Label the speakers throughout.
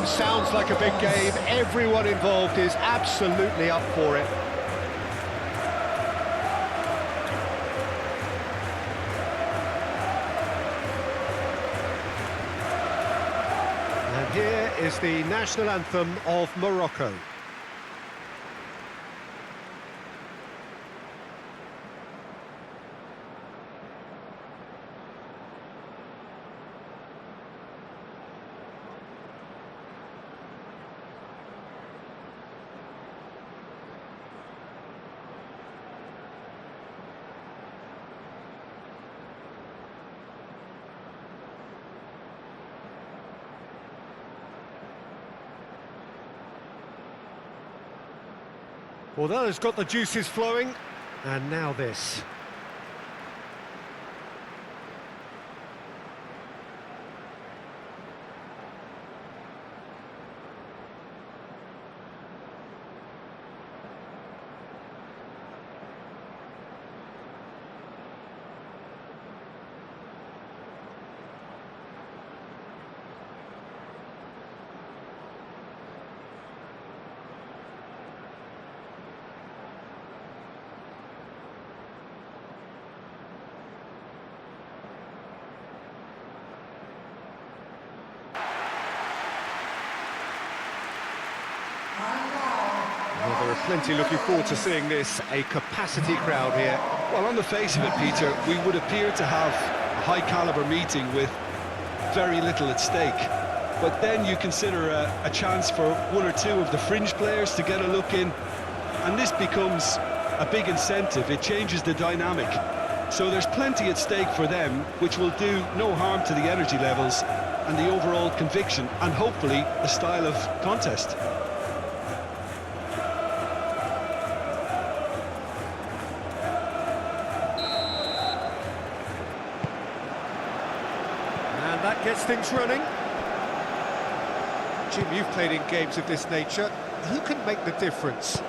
Speaker 1: game sounds like a big game. Everyone involved is absolutely up for it. And here is the national anthem of Morocco. Well, that has got the juices flowing, and now this. Well, there are plenty looking forward to seeing this, a capacity crowd here.
Speaker 2: Well, on the face of it, Peter, we would appear to have a high-caliber meeting with very little at stake. But then you consider a chance for one or two of the fringe players to get a look in, and this becomes a big incentive. It changes the dynamic. So there's plenty at stake for them, which will do no harm to the energy levels and the overall conviction, and hopefully the style of contest.
Speaker 1: That gets things running. Jim, you've played in games of this nature. Who can make the difference?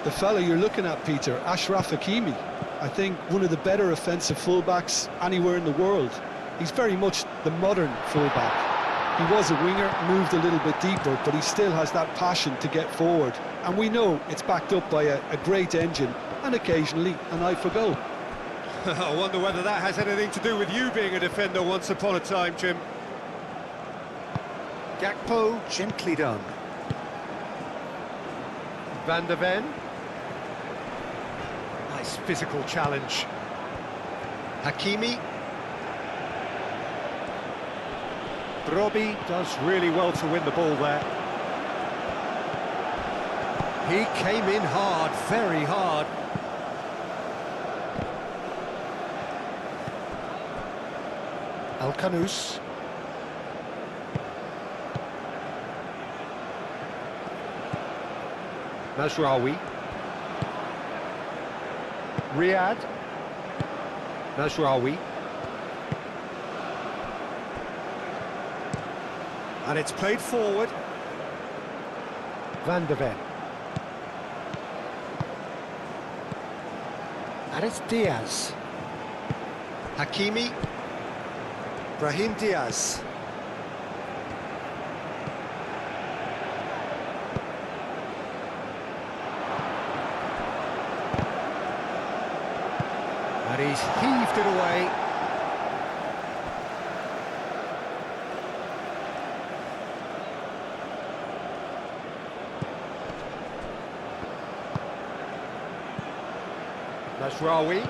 Speaker 2: The fella you're looking at, Peter, Achraf Hakimi. I think one of the better offensive fullbacks anywhere in the world. He's very much the modern fullback. He was a winger, moved a little bit deeper, but he still has that passion to get forward. And we know it's backed up by a great engine and occasionally an eye for goal.
Speaker 1: I wonder whether that has anything to do with you being a defender once upon a time, Jim. Gakpo, gently done. Van der Ven. Nice physical challenge. Hakimi. Brobbey does really well to win the ball there. He came in hard, very hard. Al-Khanous. Mazraoui. Riyad. Mazraoui. And it's played forward. Van der Ven. And it's Diaz. Hakimi. Brahim Diaz. And he's heaved it away. Mazraoui.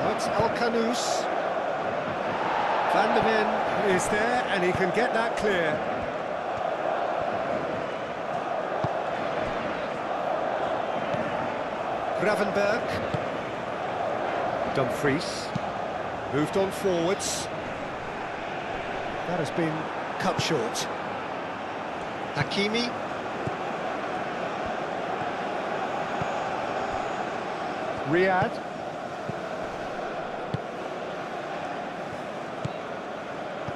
Speaker 1: That's Al-Khanous. Van der Ven is there and he can get that clear. Gravenberg. Dumfries. Moved on forwards. That has been cut short. Hakimi. Riyad.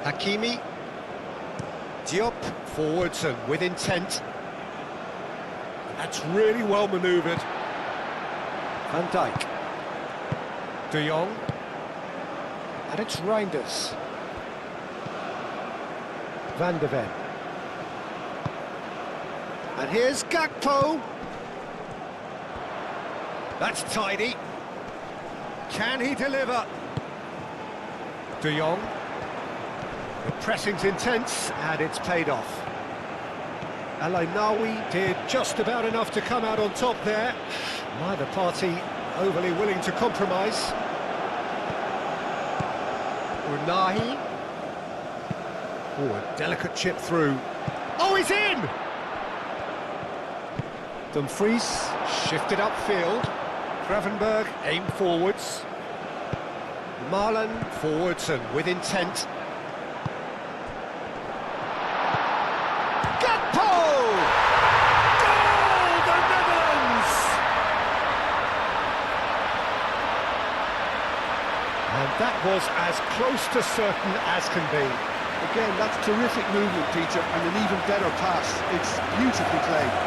Speaker 1: Hakimi. Diop forwards and with intent. That's really well manoeuvred. Van Dijk. De Jong. And it's Reinders. Van de Ven. And here's Gakpo. That's tidy. Can he deliver? De Jong. The pressing's intense, and it's paid off. El Ainaoui did just about enough to come out on top there. Neither party overly willing to compromise. Unahi. Oh, a delicate chip through. Oh, he's in! Dumfries shifted upfield. Gravenberg aimed forwards. Marlon forwards and with intent. Gakpo! Goal, the Netherlands! And that was as close to certain as can be.
Speaker 2: Again, that's terrific movement, Peter, and an even better pass. It's beautifully played.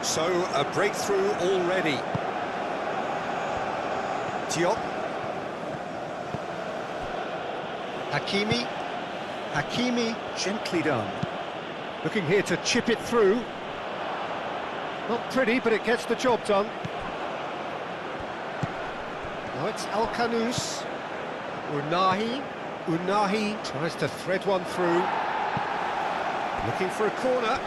Speaker 1: So, a breakthrough already. Diop. Hakimi. Hakimi, gently done. Looking here to chip it through. Not pretty, but it gets the job done. Now it's El Khanous. Unahi. Unahi tries to thread one through. Looking for a corner.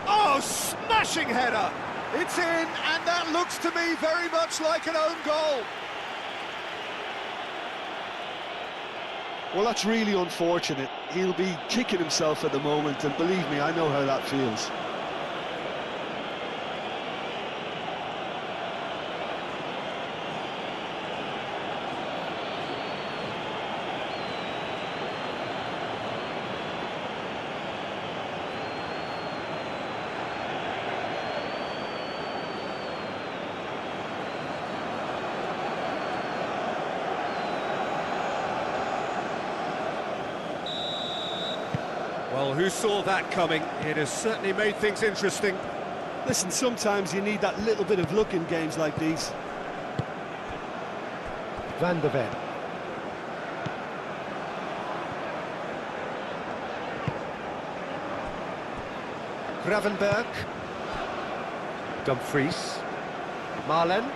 Speaker 1: Oh, smashing header! It's in, and that looks to me very much like an own goal.
Speaker 2: Well, that's really unfortunate. He'll be kicking himself at the moment, and believe me, I know how that feels.
Speaker 1: Well, who saw that coming? It has certainly made things interesting.
Speaker 2: Listen, sometimes you need that little bit of luck in games like these.
Speaker 1: Van de Ven. Gravenberg. Dumfries. Marlon.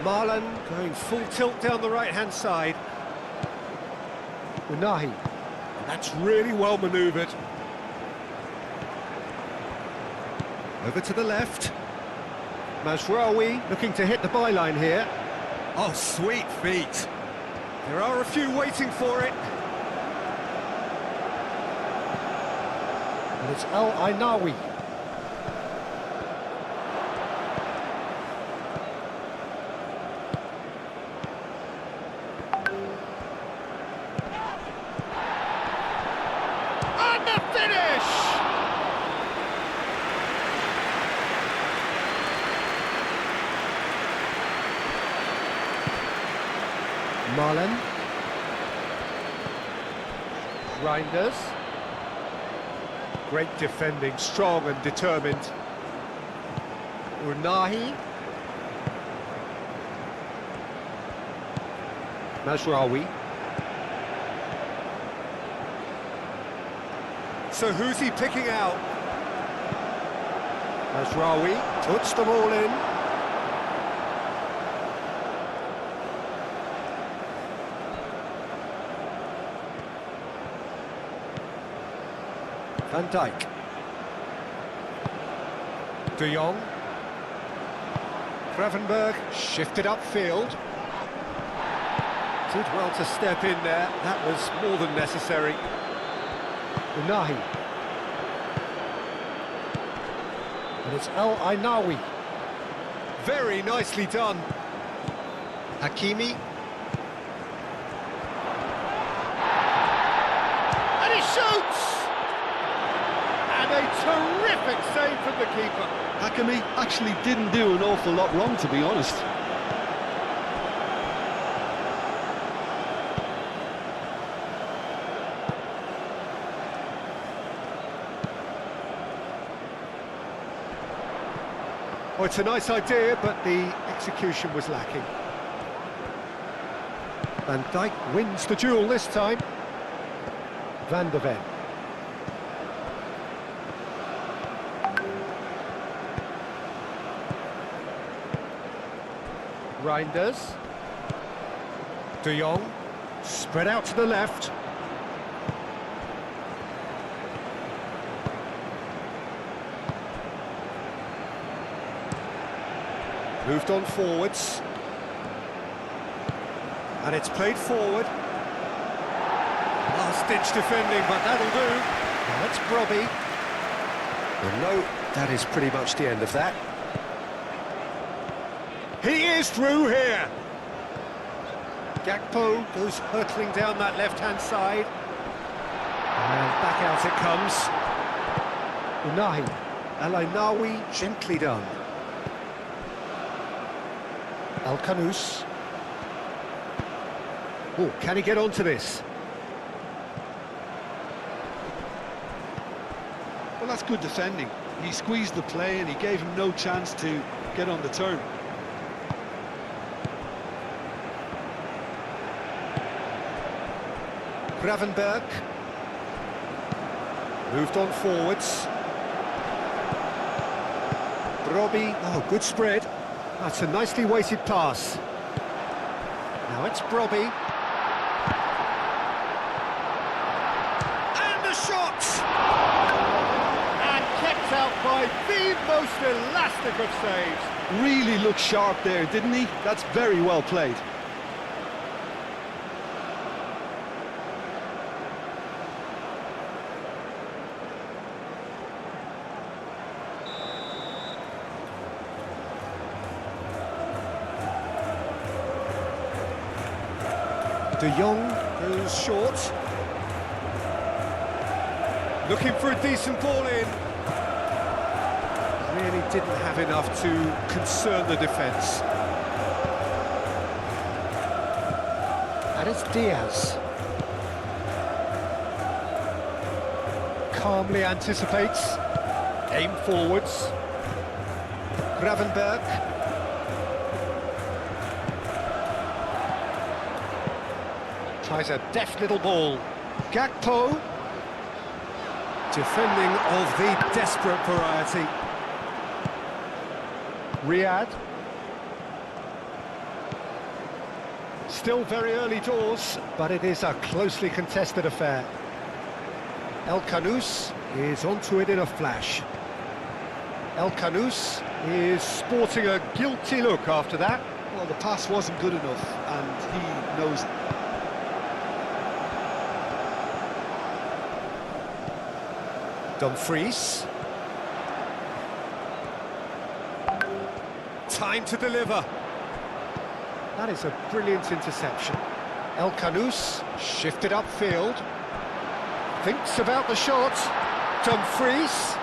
Speaker 1: Marlon going full tilt down the right-hand side. Unahi. That's really well manoeuvred. Over to the left. Mazraoui looking to hit the byline here. Oh, sweet feet. There are a few waiting for it. And it's El Ainaoui. And the finish! Marlon. Reinders. Great defending, strong and determined. Unahi. Mazraoui. So who's he picking out? Mazraoui puts them all in. Van Dijk. De Jong. Gravenberg shifted upfield. Did well to step in there. That was more than necessary. Unahi. And it's El Ainawi. Very nicely done. Hakimi. And he shoots! And a terrific save from the keeper.
Speaker 2: Hakimi actually didn't do an awful lot wrong, to be honest.
Speaker 1: Well, it's a nice idea, but the execution was lacking. Van Dijk wins the duel this time. Van de Ven. Reinders. De Jong. Spread out to the left. Moved on forwards. And it's played forward. Last-ditch defending, but that'll do. Now that's Brobby. Well, no, that is pretty much the end of that. He is through here. Gakpo goes hurtling down that left-hand side. And back out it comes. Unahi. El Ainawi, gently done. Al-Kanous. Oh, can he get onto this?
Speaker 2: Well, that's good defending. He squeezed the play and he gave him no chance to get on the turn.
Speaker 1: Gravenberg. Moved on forwards. Brobby. Oh, good spread. That's a nicely weighted pass. Now it's Brobby. And the shot! And kept out by the most elastic of saves.
Speaker 2: Really looked sharp there, didn't he? That's very well played.
Speaker 1: De Jong goes short. Looking for a decent ball in. Really didn't have enough to concern the defence. And it's Diaz. Calmly anticipates. Aim forwards. Gravenberg. Tries a deft little ball. Gakpo. Defending of the desperate variety. Riyad. Still very early doors, but it is a closely contested affair. El-Kanous is onto it in a flash. El-Kanous is sporting a guilty look after that.
Speaker 2: Well, the pass wasn't good enough, and he knows it.
Speaker 1: Dumfries. Time to deliver. That is a brilliant interception. El-Kanous shifted upfield. Thinks about the shot. Dumfries.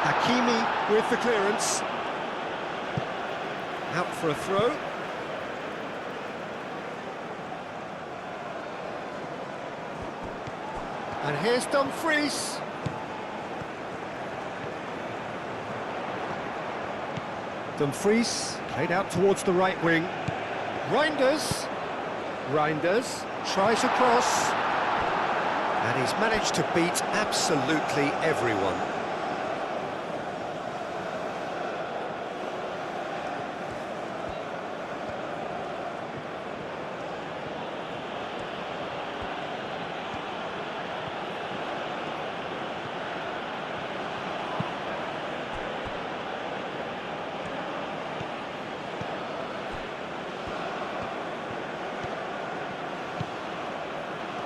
Speaker 1: Hakimi with the clearance. Out for a throw. And here's Dumfries. Dumfries played out towards the right wing. Reinders. Reinders tries a cross. And he's managed to beat absolutely everyone.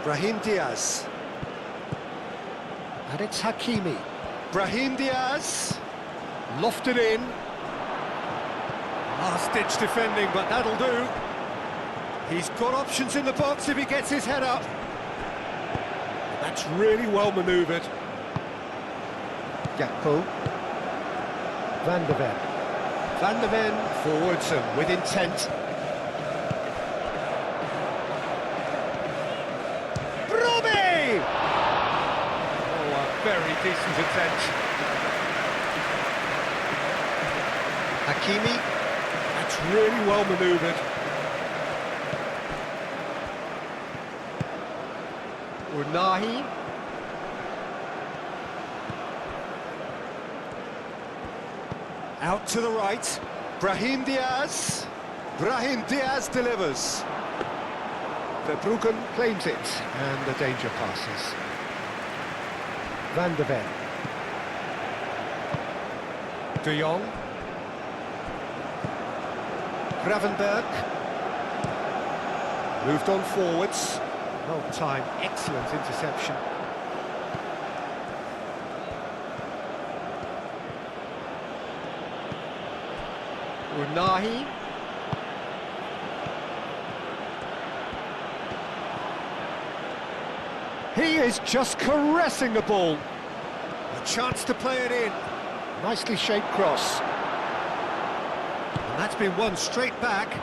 Speaker 1: Brahim Diaz. And it's Hakimi. Brahim Diaz. Lofted in. Last-ditch defending, but that'll do. He's got options in the box if he gets his head up. That's really well manoeuvred. Gakpo. Van de Ven. Van de Ven forwards and with intent. Robbie! Oh, a very decent attempt. Hakimi. That's really well manoeuvred. Unahi. Out to the right. Brahim Diaz. Brahim Diaz delivers. Verbruggen claims it, and the danger passes. Van de Ven. De Jong. Gravenberg. Moved on forwards. Well timed, excellent interception. Unahi. He is just caressing the ball. A chance to play it in. Nicely shaped cross. And that's been won straight back.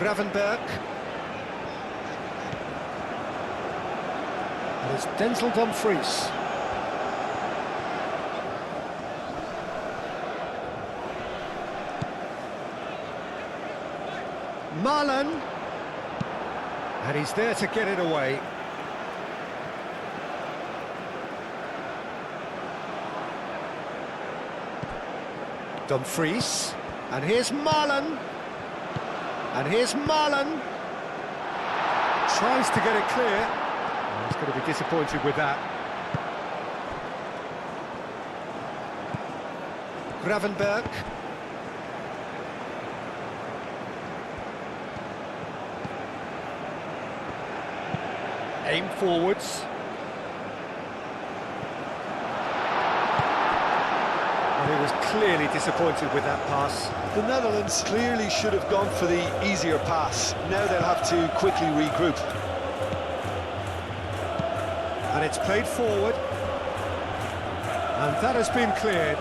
Speaker 1: Gravenberg. And it's Denzel Dumfries. Marlon. And he's there to get it away. Dumfries. And here's Marlon. And here's Marlon. Tries to get it clear. Oh, he's going to be disappointed with that. Gravenberg. Aim forwards. And he was clearly disappointed with that pass.
Speaker 2: The Netherlands clearly should have gone for the easier pass. Now they'll have to quickly regroup.
Speaker 1: And it's played forward. And that has been cleared.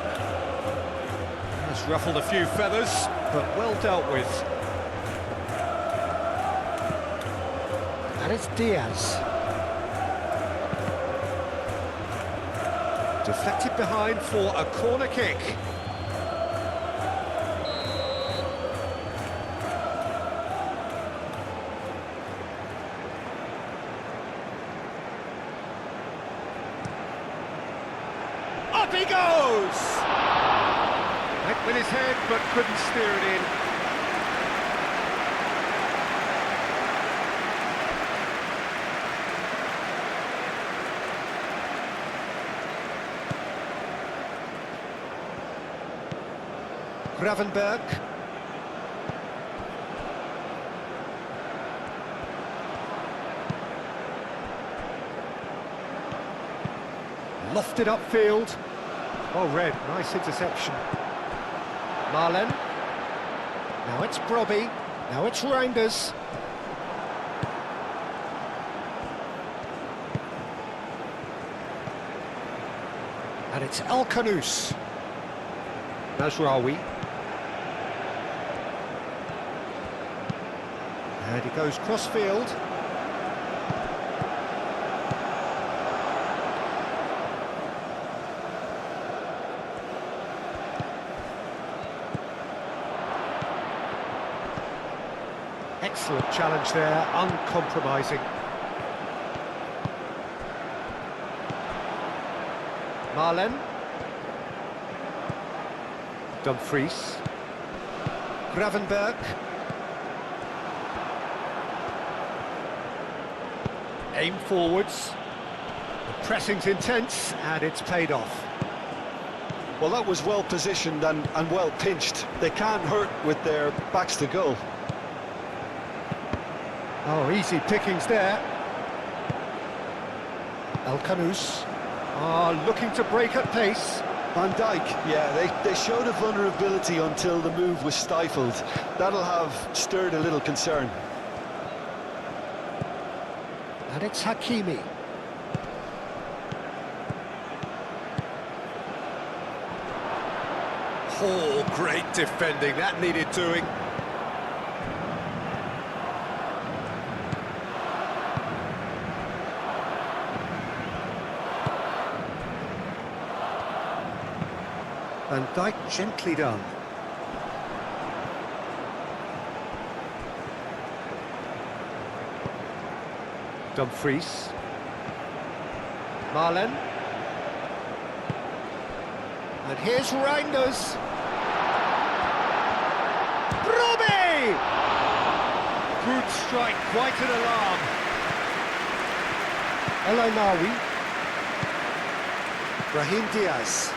Speaker 1: It's ruffled a few feathers, but well dealt with. And it's Diaz. Deflected behind for a corner kick. Up he goes! Went with his head, but couldn't steer it in. Gravenberg. Lofted upfield. Well read, nice interception. Marlen. Now it's Brobby. Now it's Reinders. And it's El Kanous. Nasraoui. And he goes cross-field. Excellent challenge there, uncompromising. Marlen. Dumfries. Gravenberg. Aim forwards. The pressing's intense, and it's paid off.
Speaker 2: Well, that was well positioned and well pinched. They can't hurt with their backs to goal.
Speaker 1: Oh, easy pickings there. El Kanous. Looking to break at pace.
Speaker 2: Van Dijk, yeah, they showed a vulnerability until the move was stifled. That'll have stirred a little concern.
Speaker 1: And it's Hakimi. Oh, great defending. That needed doing. Van Dijk gently done. Dumfries. Marlen. And here's Reinders. Robbie! Good strike, quite an alarm. El Ainaoui. Brahim Diaz.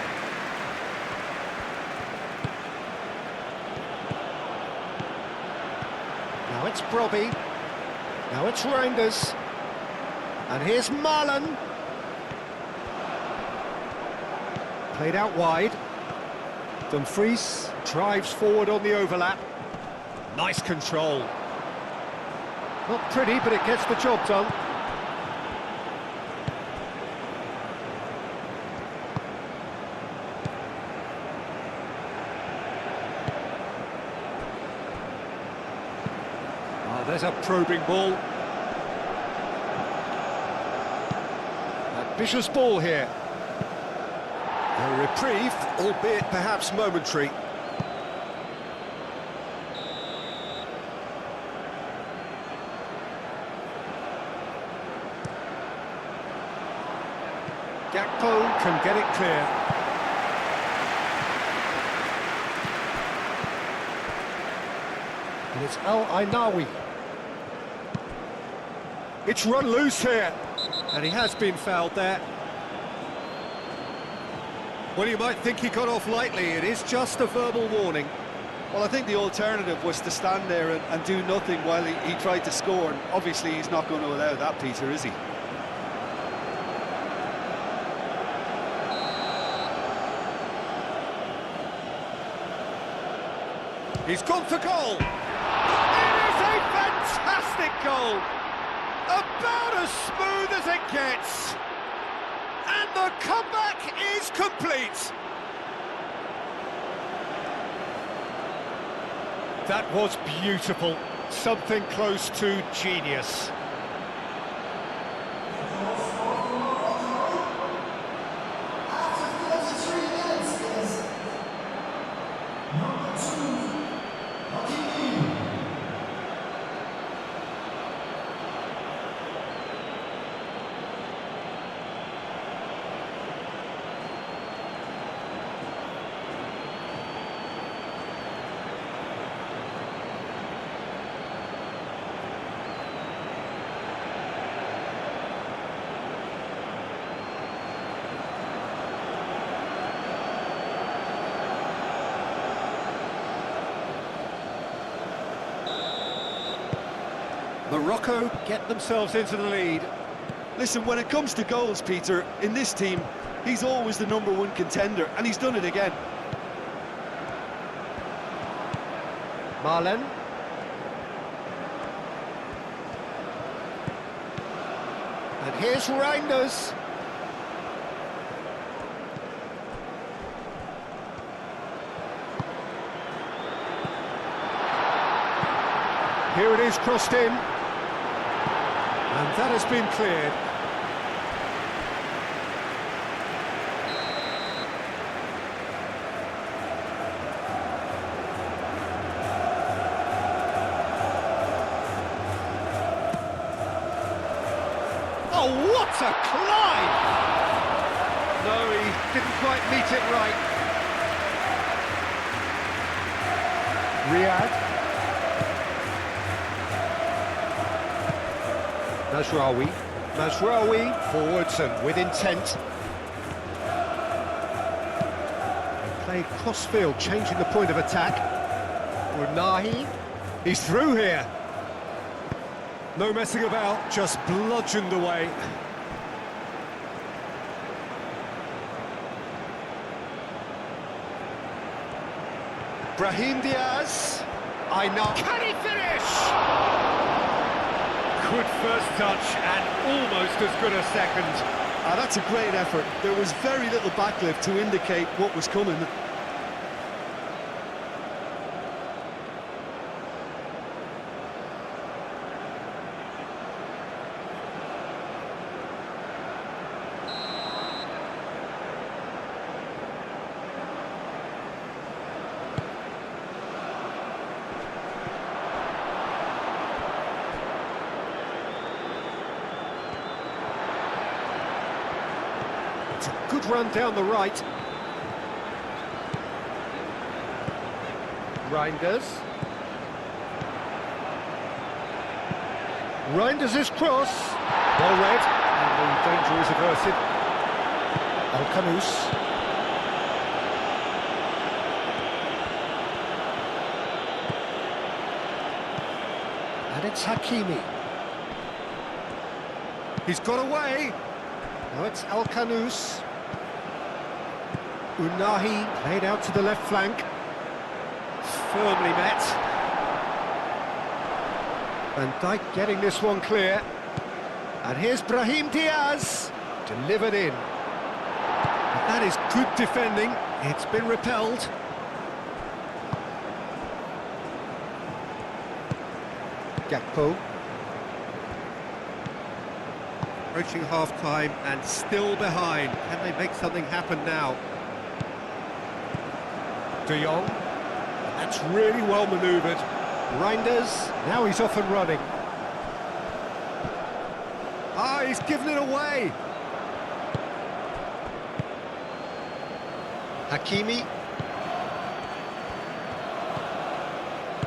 Speaker 1: Now it's Brobbey. Now it's Reinders. And here's Marlen. Played out wide. Dumfries drives forward on the overlap. Nice control. Not pretty, but it gets the job done. There's a probing ball. Ambitious ball here. A reprieve, albeit perhaps momentary. Gakpo can get it clear. And it's El Ainaoui. It's run loose here, and he has been fouled there. Well, you might think he got off lightly. It is just a verbal warning.
Speaker 2: Well, I think the alternative was to stand there and do nothing while he tried to score. And obviously, he's not going to allow that, Peter, is he?
Speaker 1: He's gone for goal. It is a fantastic goal. About as smooth as it gets. And the comeback is complete. That was beautiful. Something close to genius. Morocco get themselves into the lead.
Speaker 2: Listen, when it comes to goals, Peter, in this team, he's always the #1 contender, and he's done it again.
Speaker 1: Marlen. And here's Reinders. Here it is, crossed in. And that has been cleared. Oh, what a climb! No, he didn't quite meet it right. Riyad. Nasraoui. Mazraoui forwards and with intent. Played cross-field, changing the point of attack. Unahi, he's through here. No messing about, just bludgeoned away. Brahim Diaz. I know. Can he finish? Good first touch and almost as good a second.
Speaker 2: That's a great effort. There was very little backlift to indicate what was coming.
Speaker 1: It's a good run down the right. Reinders. Reinders' cross. Well read. And the danger is averted. Alcanus. And it's Hakimi. He's got away. Now it's Alcanus. Unahi played out to the left flank. Firmly met. Van Dijk getting this one clear. And here's Brahim Diaz. Delivered in. But that is good defending. It's been repelled. Gakpo. Approaching half-time and still behind. Can they make something happen now? De Jong. That's really well manoeuvred. Reinders. Now he's off and running. Ah, he's given it away. Hakimi.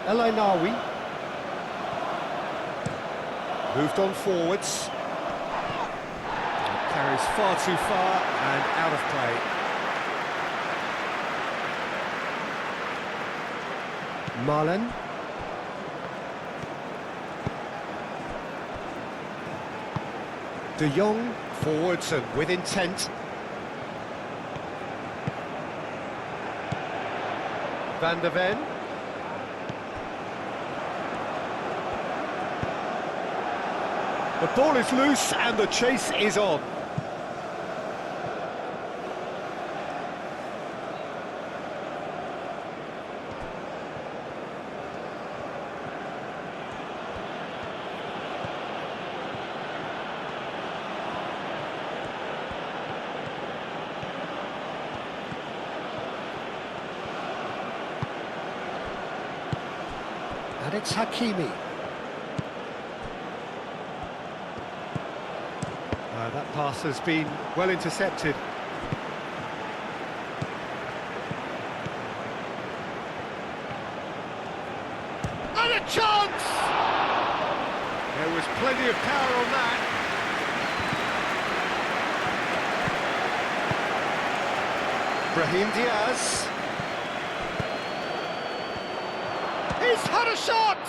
Speaker 1: El Ainawi. Moved on forwards. Carries far too far and out of play. Marlen. De Jong forwards and with intent. Van der Ven. The ball is loose and the chase is on. And it's Hakimi. That pass has been well intercepted. And a chance! There was plenty of power on that. Brahim Diaz. He's had a shot!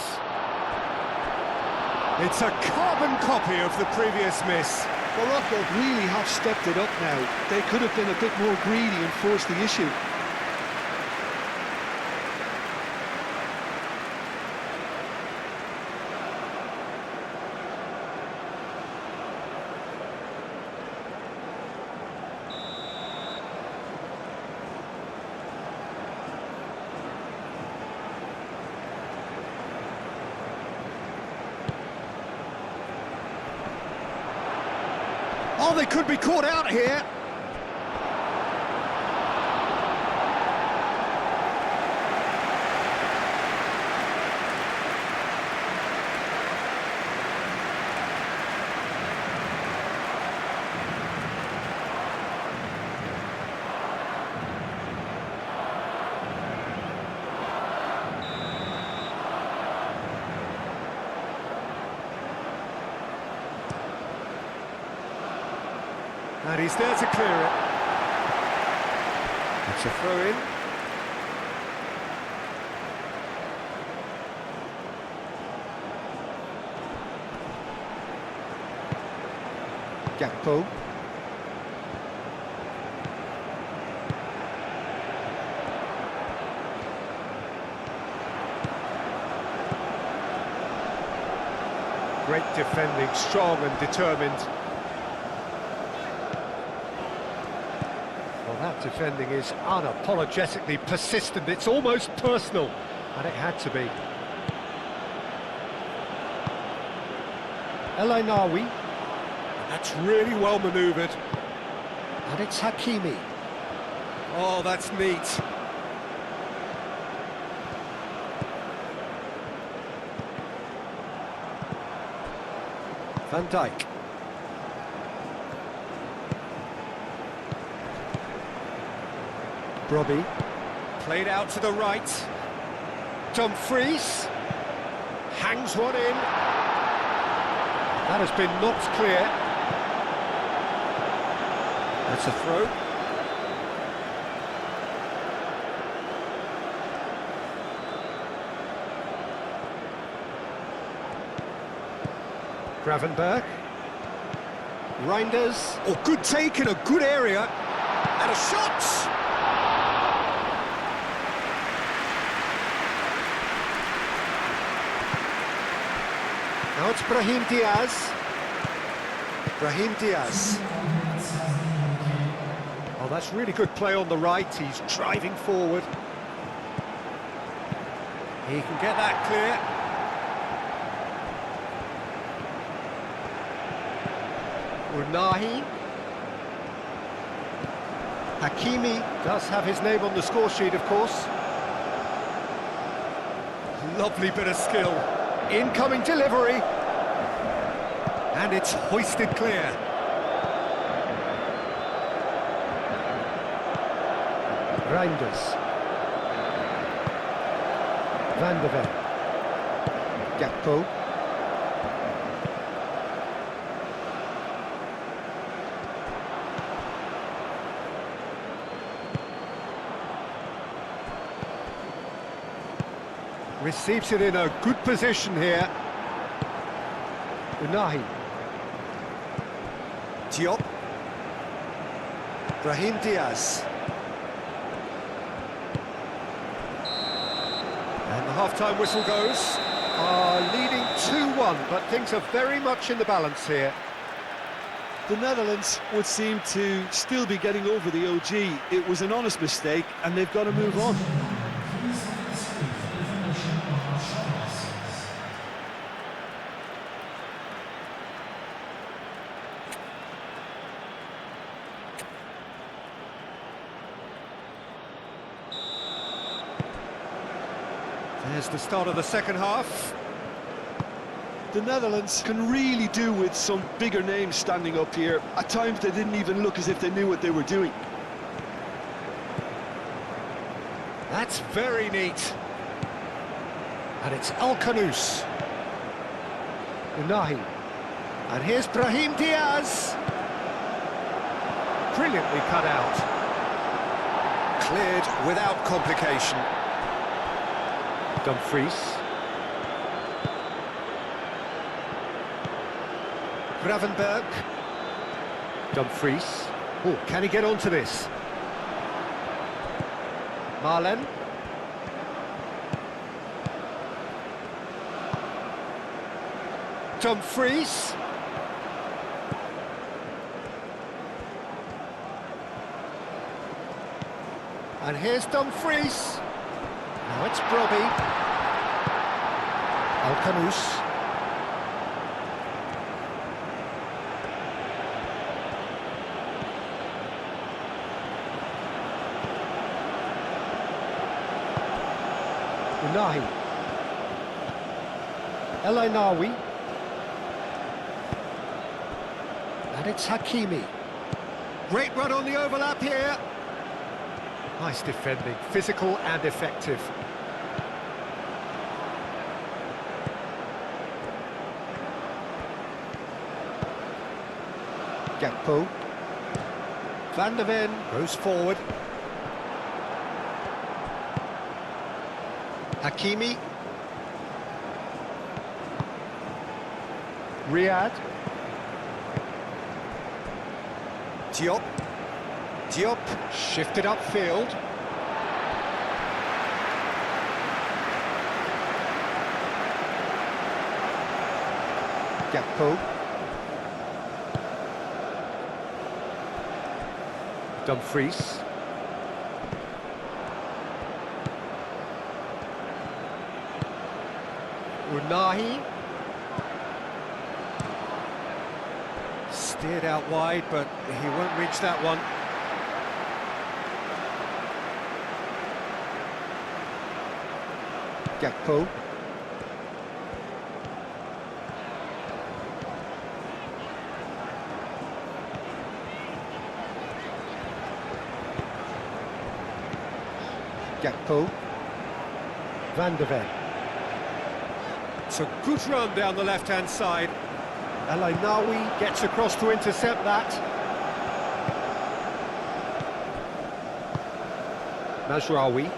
Speaker 1: It's a carbon copy of the previous miss.
Speaker 2: Morocco really have stepped it up now. They could have been a bit more greedy and forced the issue.
Speaker 1: Oh, they could be caught out here. And he's there to clear it. It's a throw-in. Gakpo. Great defending, strong and determined. Well, that defending is unapologetically persistent. It's almost personal, and it had to be. El Ainawi. That's really well manoeuvred. And it's Hakimi. Oh, that's neat. Van Dijk. Brobbey. Played out to the right. Dumfries. Hangs one in. That has been knocked clear. That's a throw. Gravenberg. Reinders. Oh, good take in a good area. And a shot! Now it's Brahim Diaz. Brahim Diaz. Oh, that's really good play on the right. He's driving forward. He can get that clear. Unahi. Hakimi does have his name on the score sheet, of course. Lovely bit of skill. Incoming delivery. And it's hoisted clear. Reinders. Van de Ven. Gakpo. Receives it in a good position here. Unahi. Diop. Brahim Diaz. And the half-time whistle goes. Leading 2-1, but things are very much in the balance here.
Speaker 2: The Netherlands would seem to still be getting over the OG. It was an honest mistake, and they've got to move on.
Speaker 1: There's the start of the second half.
Speaker 2: The Netherlands can really do with some bigger names standing up here. At times they didn't even look as if they knew what they were doing.
Speaker 1: That's very neat. And it's Al-Khanous. Unahi. And here's Brahim Diaz. Brilliantly cut out. Cleared without complication. Dumfries. Gravenberg. Dumfries. Oh, can he get onto this? Marlen. Dumfries. And here's Dumfries. Now it's Brobbey. Al-Khanous. Unahi. El Ainawi. And it's Hakimi. Great run on the overlap here. Nice defending, physical and effective. Gakpo. Van der Ven goes forward. Hakimi. Riyad. Diop. Diop shifted upfield. Gakpo. Dumfries. Unahi. Steered out wide, but he won't reach that one. Gakpo. Gakpo. Van der Ven. It's a good run down the left-hand side. El Ainaoui gets across to intercept that. Mazraoui.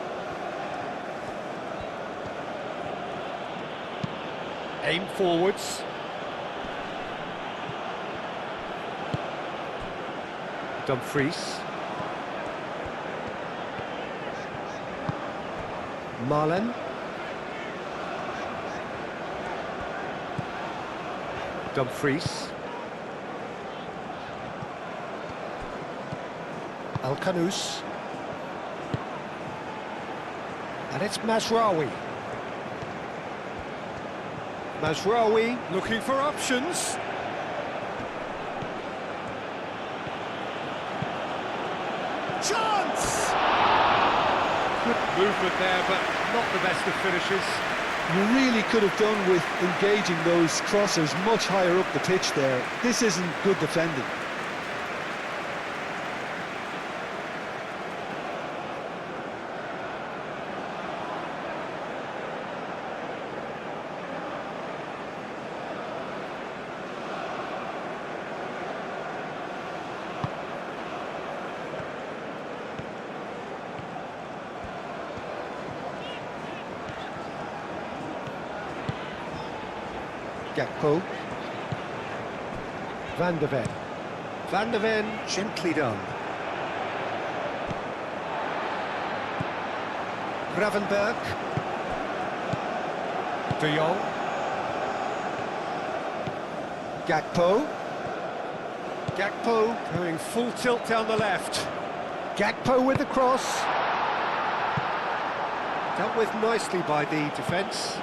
Speaker 1: Aim forwards. Dumfries. Marlen. Dumfries. Al-Kanous. And it's Mazraoui. Mazraoui looking for options. Chance! Good movement there, but not the best of finishes.
Speaker 2: You really could have done with engaging those crossers much higher up the pitch there. This isn't good defending.
Speaker 1: Gakpo. Van der Ven. Van der Ven, gently done. Gravenberg. De Jong. Gakpo. Gakpo going full tilt down the left. Gakpo with the cross. Dealt with nicely by the defence.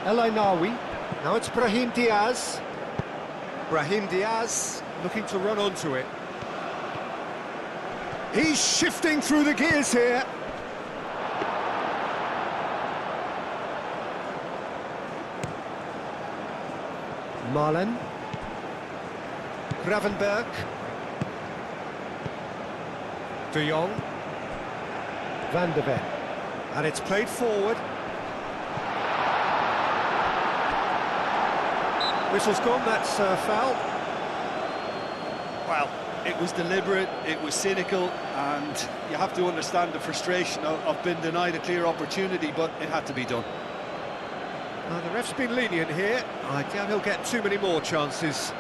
Speaker 1: El Ainaoui. Now it's Brahim Diaz. Brahim Diaz looking to run onto it. He's shifting through the gears here. Marlen. Gravenberg. De Jong. Van der Ven. And it's played forward. Whistle's gone, that's foul.
Speaker 2: Well, it was deliberate, it was cynical, and you have to understand the frustration of being denied a clear opportunity, but it had to be done.
Speaker 1: The ref's been lenient here. I doubt he'll get too many more chances.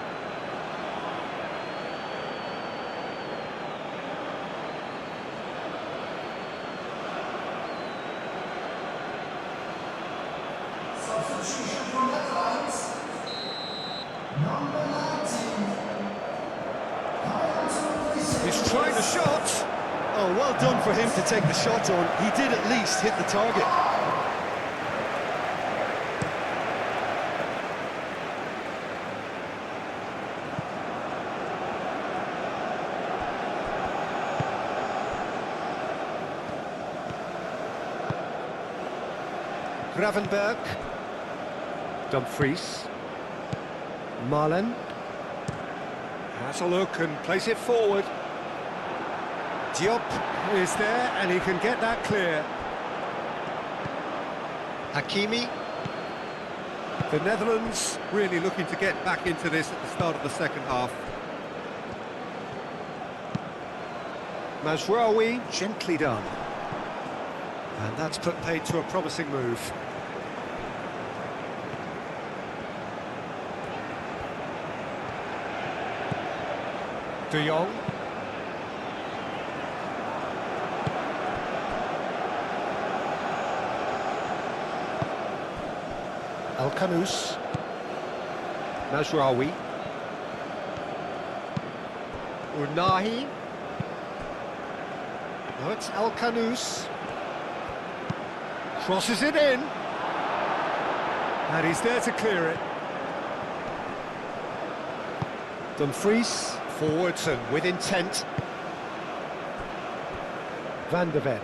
Speaker 3: Substitution from Netherlands. Number 19.
Speaker 1: He's trying the shot.
Speaker 2: Oh, well done for him to take the shot on. He did at least hit the target.
Speaker 1: Gravenberg. Dumfries. Marlen. Has a look and plays it forward. Diop is there and he can get that clear. Hakimi. The Netherlands really looking to get back into this at the start of the second half. Mazraoui, gently done. And that's put paid to a promising move. De Jong. El Kanous. Mazraoui. Unahi. No, it's El Kanous. Crosses it in. And he's there to clear it. Dumfries, forwards and with intent. Van de Ven.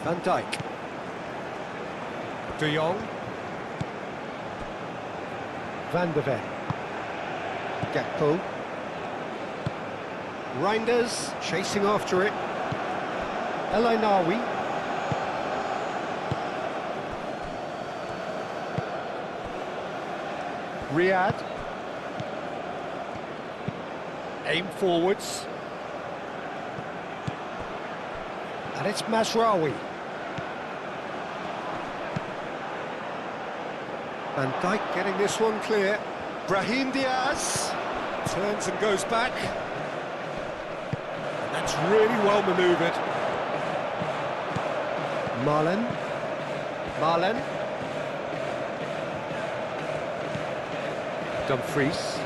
Speaker 1: Van Dijk. De Jong. Van de Ven. Gakpo. Reinders chasing after it. El Ainaoui. Riyad. Aim forwards. And it's Mazraoui. Van Dijk getting this one clear. Brahim Diaz turns and goes back. And that's really well manoeuvred. Marlen. Dumfries.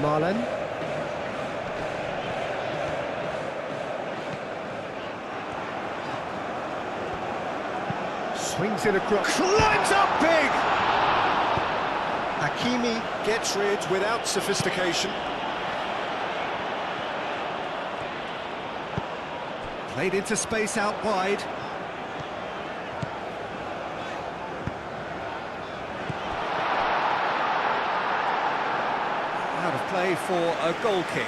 Speaker 1: Marlen. Swings in across. Climbs up big! Hakimi gets rid without sophistication. Played into space out wide. Out of play for a goal kick.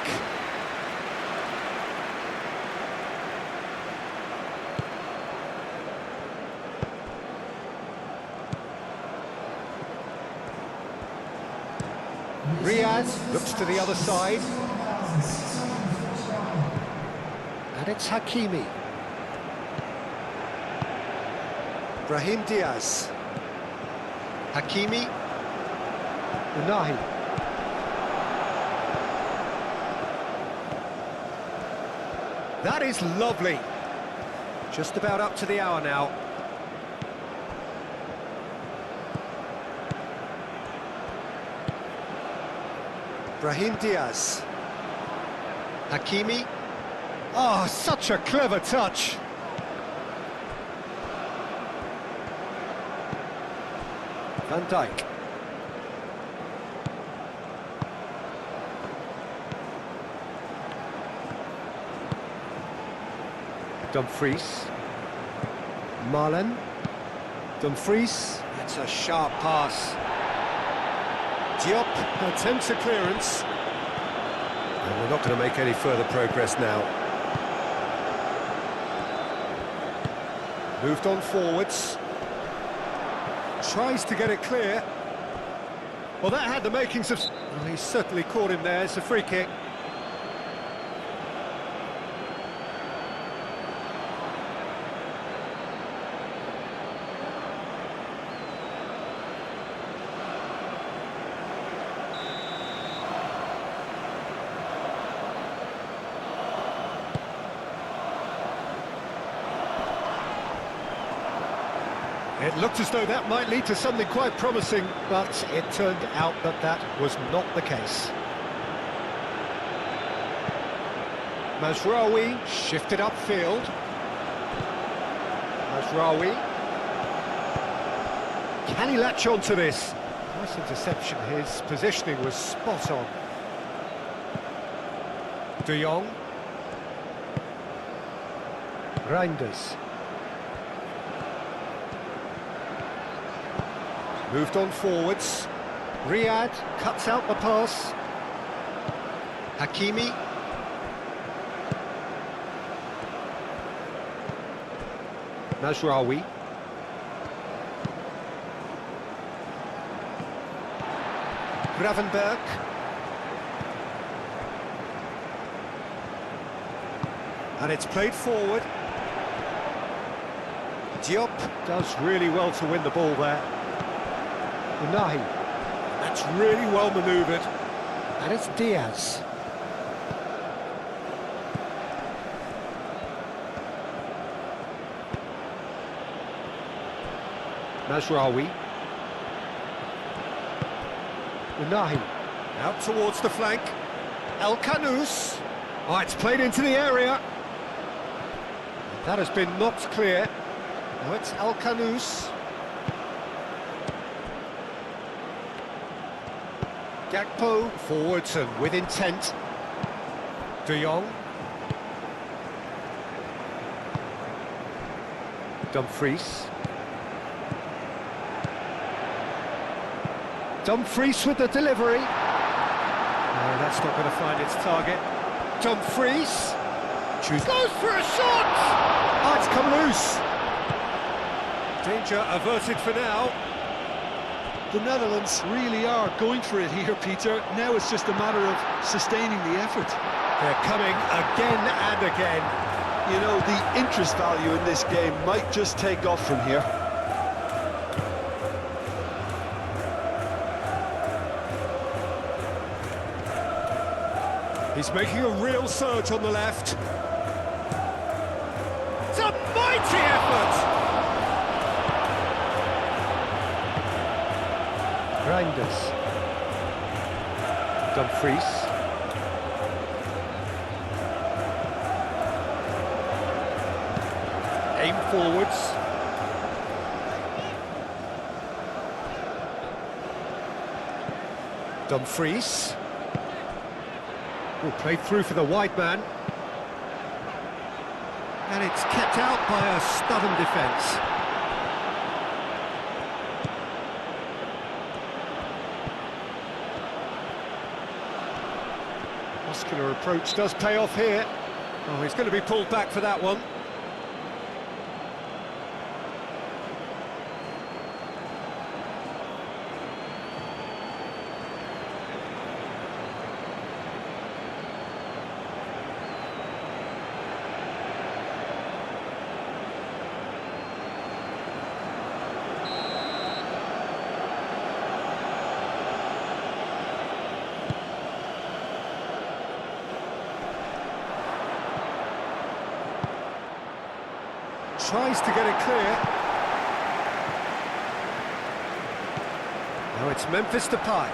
Speaker 1: Riyad looks to the other side. And it's Hakimi. Brahim Diaz. Hakimi. Unahi. That is lovely. Just about up to the hour now. Brahim Diaz. Hakimi. Oh, such a clever touch. Van Dijk. Dumfries. Marlen. Dumfries. That's a sharp pass. Diop attempts a clearance. And we're not going to make any further progress now. Moved on forwards. Tries to get it clear. Well, that had the makings of... Well, he's certainly caught him there. It's a free kick. It looked as though that might lead to something quite promising, but it turned out that that was not the case. Mazraoui shifted upfield. Mazraoui. Can he latch on to this? Nice interception, his positioning was spot on. De Jong. Reinders. Moved on forwards. Riyad cuts out the pass. Hakimi. Mazraoui. Gravenberg. And it's played forward. Diop does really well to win the ball there. Unahi. That's really well manoeuvred. And it's Diaz. Mazraoui. Unahi. Out towards the flank. El Kanous. Oh, it's played into the area. That has been knocked clear. Now it's El Kanous. Gakpo forwards and with intent. De Jong. Dumfries. Dumfries with the delivery. No, that's not going to find its target. Dumfries. Goes for a shot! Oh, it's come loose. Danger averted for now.
Speaker 2: The Netherlands really are going for it here, Peter. Now it's just a matter of sustaining the effort.
Speaker 1: They're coming again and again.
Speaker 2: You know, the interest value in this game might just take off from here.
Speaker 1: He's making a real surge on the left. It's a mighty effort! Reinders. Dumfries. Aim forwards. Dumfries. Will play through for the wide man. And it's kept out by a stubborn defence. Muscular approach does pay off here. Oh, he's going to be pulled back for that one. Tries to get it clear. Now it's Memphis Depay.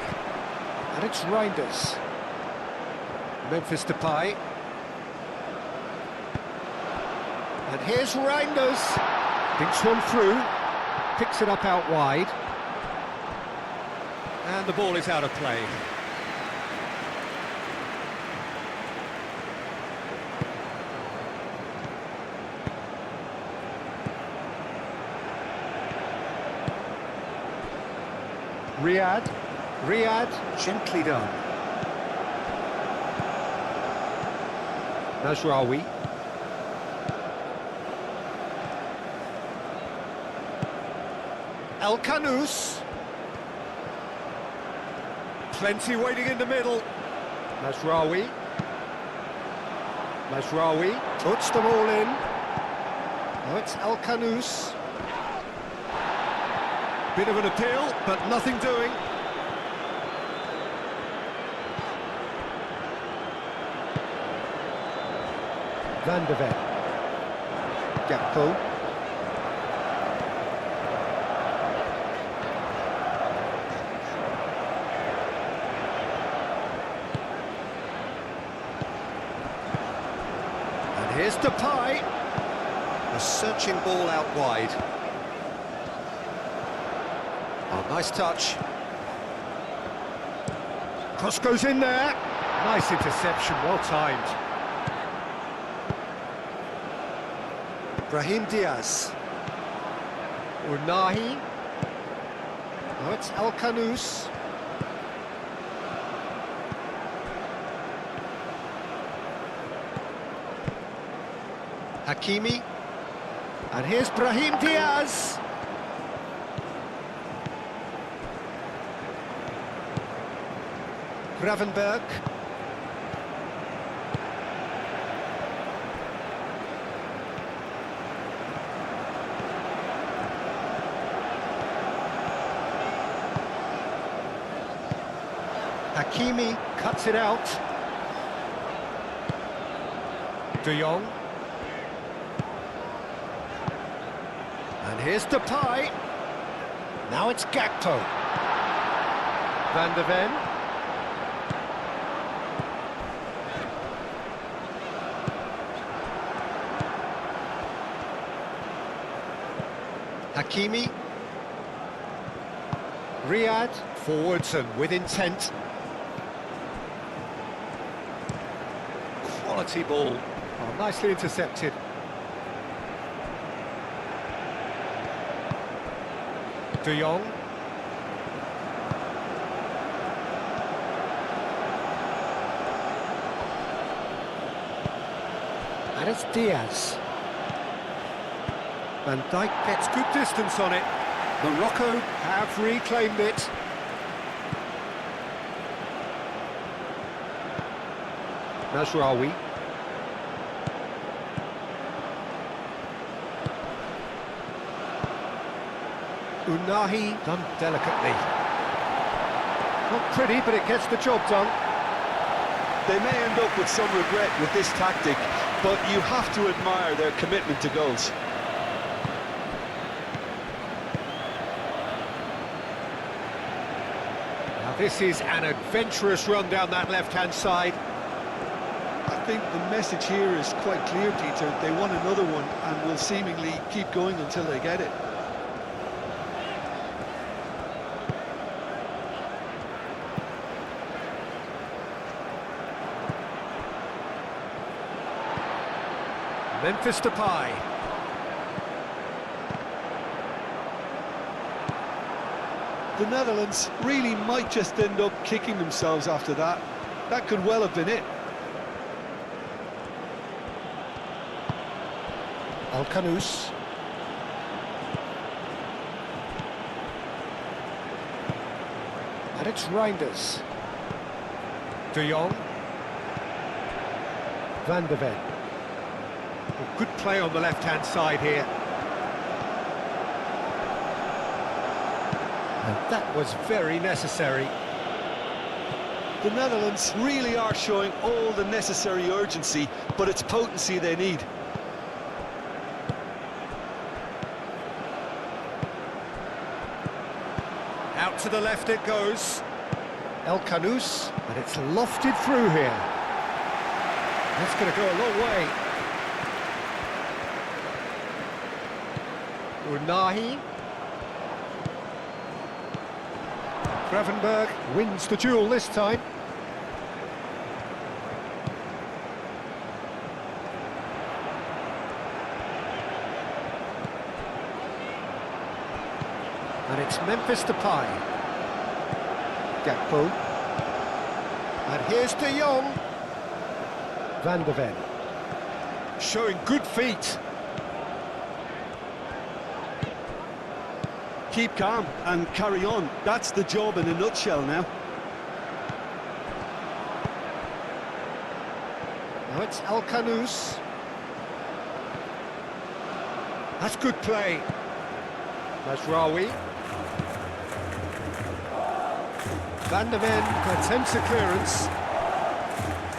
Speaker 1: And it's Reinders. Memphis Depay. And here's Reinders. Thinks one through. Picks it up out wide. And the ball is out of play. Riyad, gently done. Mazraoui. El Kanous. Plenty waiting in the middle. Mazraoui. Puts them all in. Now it's El Kanous. Bit of an appeal, but nothing doing. Van de Ven. Gakpo. And here's Depay. A searching ball out wide. Oh, nice touch. Cross goes in there. Nice interception, well timed. Brahim Diaz. Unahi. Oh, it's El Kanous. Hakimi. And here's Brahim Diaz. Gravenberg. Hakimi cuts it out. De Jong. And here's Depay. Now it's Gakpo. Van de Ven. Hakimi. Riyad. Forwards and with intent. Quality ball. Oh, nicely intercepted. De Jong. And it's Diaz. Van Dijk gets good distance on it. Morocco have reclaimed it. Nasraoui. Unahi done delicately. Not pretty, but it gets the job done.
Speaker 2: They may end up with some regret with this tactic, but you have to admire their commitment to goals.
Speaker 1: Now this is an adventurous run down that left-hand side.
Speaker 2: I think the message here is quite clear, Peter. They want another one and will seemingly keep going until they get it.
Speaker 1: Memphis Depay.
Speaker 2: The Netherlands really might just end up kicking themselves after that. That could well have been it.
Speaker 1: Alcanus. And it's Reinders. De Jong. Van de Ven. Well, good play on the left-hand side here. And that was very necessary.
Speaker 2: The Netherlands really are showing all the necessary urgency, but it's potency they need.
Speaker 1: Out to the left it goes. Elkanous, but it's lofted through here. That's going to go a long way. Unahi. Gravenberg wins the duel this time. And it's Memphis Depay. Gakpo. And here's De Jong. Van de Ven. Showing good feet.
Speaker 2: Keep calm and carry on. That's the job in a nutshell now.
Speaker 1: Now it's Alcanus. That's good play. Nasraoui. Van de Ven attempts a clearance.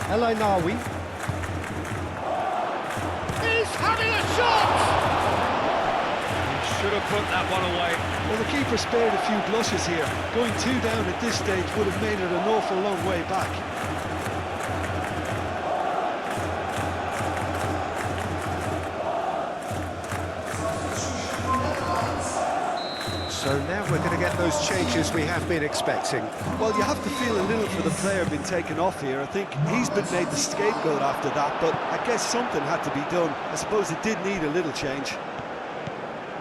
Speaker 1: El Ainaoui. He's having a shot! He should have put that one away.
Speaker 2: Well, the keeper spared a few blushes here. Going 2 down at this stage would have made it an awful long way back.
Speaker 1: So now we're going to get those changes we have been expecting.
Speaker 2: Well, you have to feel a little for the player being taken off here. I think he's been made the scapegoat after that, but I guess something had to be done. I suppose it did need a little change.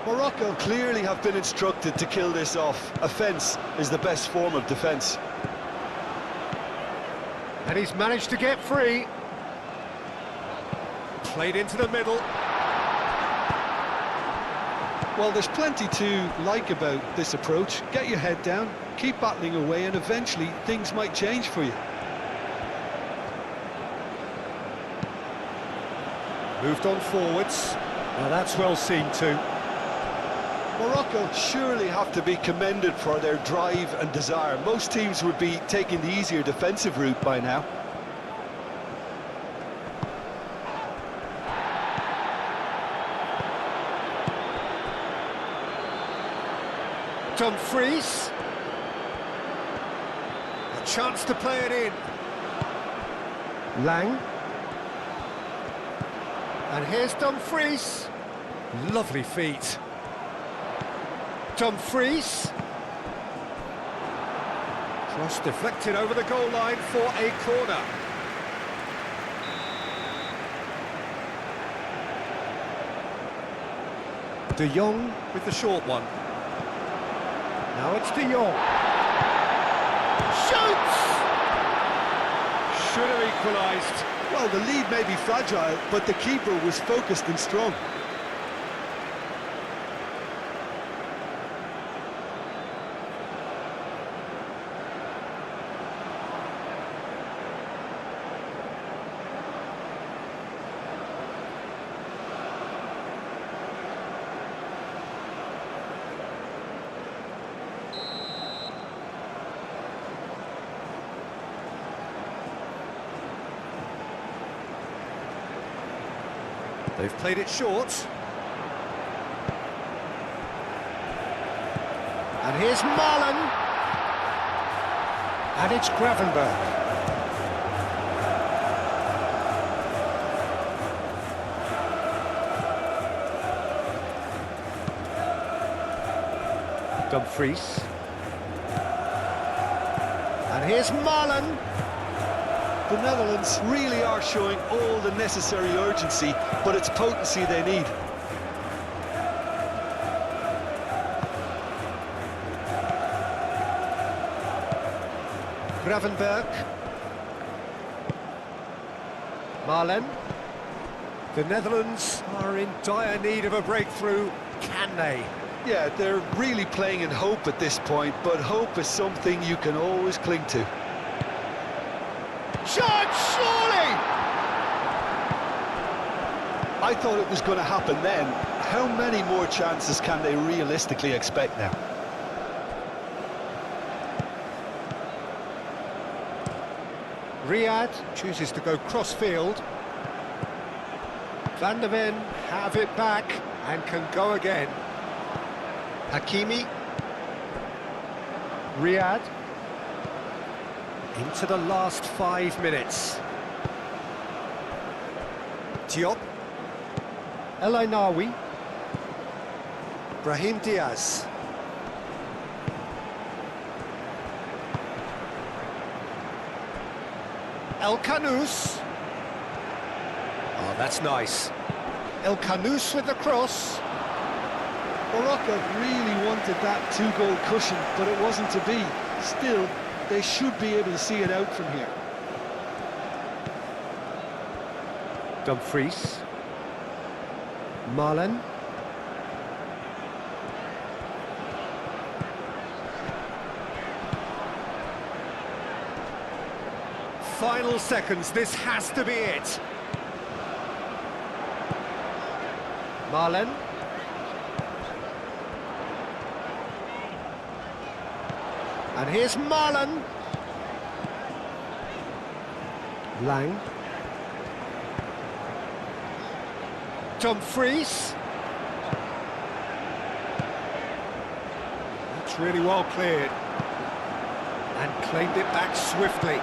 Speaker 2: Morocco clearly have been instructed to kill this off. Offence is the best form of defence.
Speaker 1: And he's managed to get free. Played into the middle.
Speaker 2: Well, there's plenty to like about this approach. Get your head down, keep battling away, and eventually things might change for you.
Speaker 1: Moved on forwards. Now that's well seen too.
Speaker 2: Morocco surely have to be commended for their drive and desire. Most teams would be taking the easier defensive route by now.
Speaker 1: Dumfries. A chance to play it in. Lang. And here's Dumfries. Lovely feet. Dumfries. Cross deflected over the goal line for a corner. De Jong with the short one. Now it's De Jong. Shoots! Should have equalised.
Speaker 2: Well, the lead may be fragile, but the keeper was focused and strong.
Speaker 1: They've played it short. And here's Marlon. And it's Gravenberch. Dumfries. And here's Marlon.
Speaker 2: The Netherlands really are showing all the necessary urgency, but it's potency they need.
Speaker 1: Gravenberch. Marlen. The Netherlands are in dire need of a breakthrough. Can they?
Speaker 2: Yeah, they're really playing in hope at this point, but hope is something you can always cling to.
Speaker 1: Shot, surely!
Speaker 2: I thought it was going to happen then. How many more chances can they realistically expect now?
Speaker 1: Riyad chooses to go cross-field. Van der Ven have it back and can go again. Hakimi. Riyad. Into the last 5 minutes. Diop. El Ainawi. Brahim Diaz. El Kanous. Oh, that's nice. El Kanous with the cross.
Speaker 2: Morocco really wanted that two-goal cushion, but it wasn't to be. Still, they should be able to see it out from here.
Speaker 1: Dumfries. Marlen. Final seconds, this has to be it. Marlen. And here's Marlen. Lang. Dumfries. That's really well cleared. And claimed it back swiftly.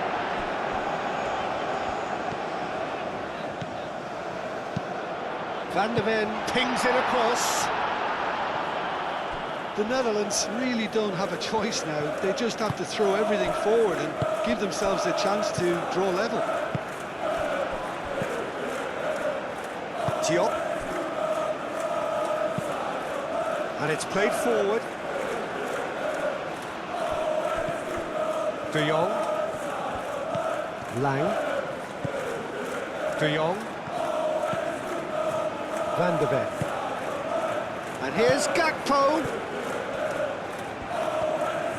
Speaker 1: Van der Ven pings it across.
Speaker 2: The Netherlands really don't have a choice now. They just have to throw everything forward and give themselves a chance to draw level.
Speaker 1: Diop. And it's played forward. De Jong. Lang. De Jong. Van der Ven. And here's Gakpo.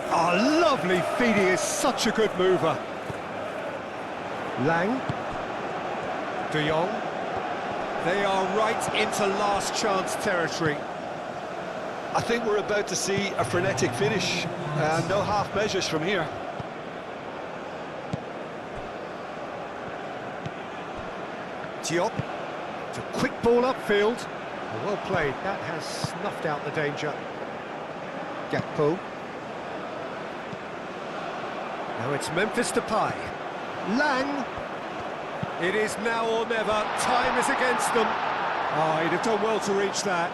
Speaker 1: Oh, lovely feet, he is such a good mover. Lang. De Jong. They are right into last chance territory.
Speaker 2: I think we're about to see a frenetic finish. No half measures from here.
Speaker 1: Diop. It's a quick ball upfield. Well played. That has snuffed out the danger. Gakpo. Now it's Memphis Depay. Lang. It is now or never. Time is against them. Oh, he'd have done well to reach that.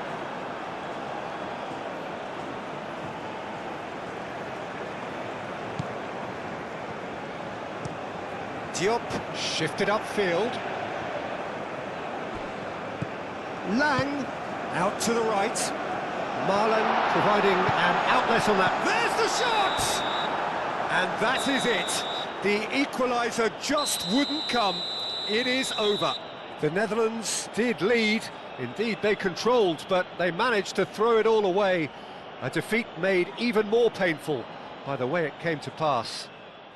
Speaker 1: Diop shifted upfield. Lang out to the right. Marlon providing an outlet on that. There's the shot! And that is it. The equaliser just wouldn't come. It is over. The Netherlands did lead. Indeed, they controlled, but they managed to throw it all away. A defeat made even more painful by the way it came to pass.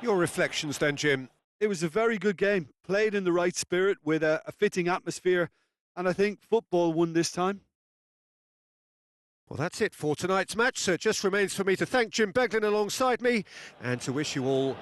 Speaker 1: Your reflections then, Jim?
Speaker 2: It was a very good game, played in the right spirit with a fitting atmosphere, and I think football won this time.
Speaker 1: Well, that's it for tonight's match, so it just remains for me to thank Jim Beglin alongside me and to wish you all